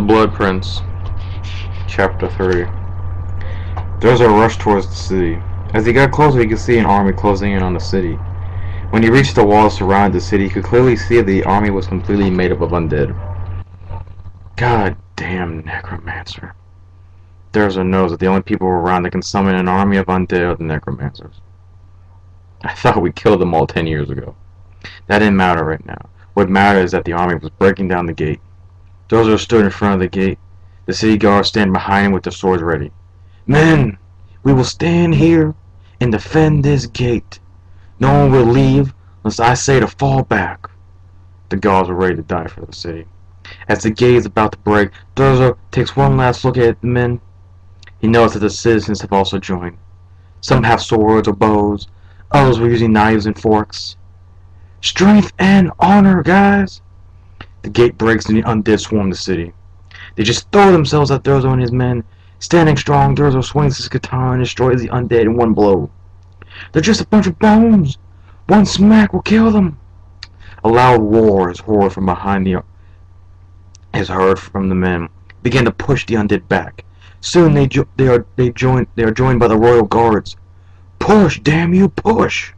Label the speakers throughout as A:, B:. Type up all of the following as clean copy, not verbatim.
A: Blood Prince, Chapter 3. Durzo rushed towards the city. As he got closer, he could see an army closing in on the city. When he reached the walls surrounding the city, he could clearly see that the army was completely made up of undead. God damn necromancer. Durzo knows that the only people around that can summon an army of undead are the necromancers. I thought we killed them all 10 years ago. That didn't matter right now. What mattered is that the army was breaking down the gate. Durzo stood in front of the gate. The city guards stand behind him with their swords ready. Men, we will stand here and defend this gate. No one will leave unless I say to fall back. The guards are ready to die for the city. As the gate is about to break, Durzo takes one last look at the men. He knows that the citizens have also joined. Some have swords or bows. Others were using knives and forks. Strength and honor, guys! The gate breaks and the undead swarm the city. They just throw themselves at Durzo and his men. Standing strong, Durzo swings his katana and destroys the undead in one blow. They're just a bunch of bones. One smack will kill them. A loud roar is heard from behind the men. They begin to push the undead back. Soon they are joined by the royal guards. Push, damn you, push!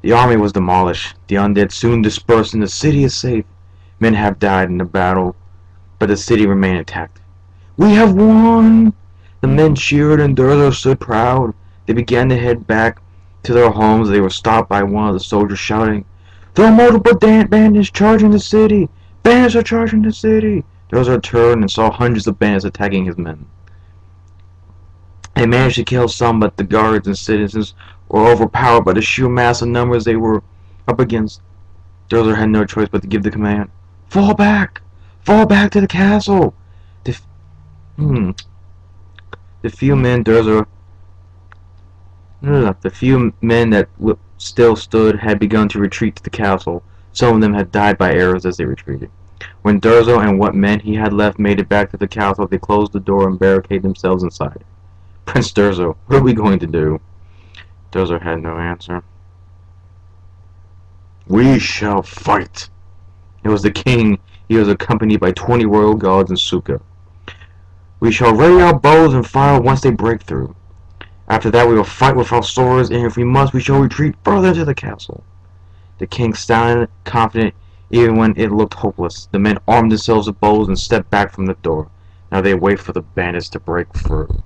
A: The army was demolished. The undead soon dispersed and the city is safe. Men have died in the battle, but the city remained intact. We have won! The men cheered and Durzo stood proud. They began to head back to their homes. They were stopped by one of the soldiers shouting, "There are multiple bandits charging the city! Bandits are charging the city!" Durzo turned and saw hundreds of bandits attacking his men. They managed to kill some, but the guards and citizens were overpowered by the sheer mass of numbers they were up against. Durzo had no choice but to give the command, "Fall back! Fall back to the castle!" The few men that still stood had begun to retreat to the castle. Some of them had died by arrows as they retreated. When Durzo and what men he had left made it back to the castle, they closed the door and barricaded themselves inside. Prince Durzo, what are we going to do? Durzo had no answer. We shall fight. It was the king. He was accompanied by 20 royal guards and Suka. We shall ready our bows and fire once they break through. After that we will fight with our swords, and if we must, we shall retreat further into the castle. The king sounded confident even when it looked hopeless. The men armed themselves with bows and stepped back from the door. Now they wait for the bandits to break through.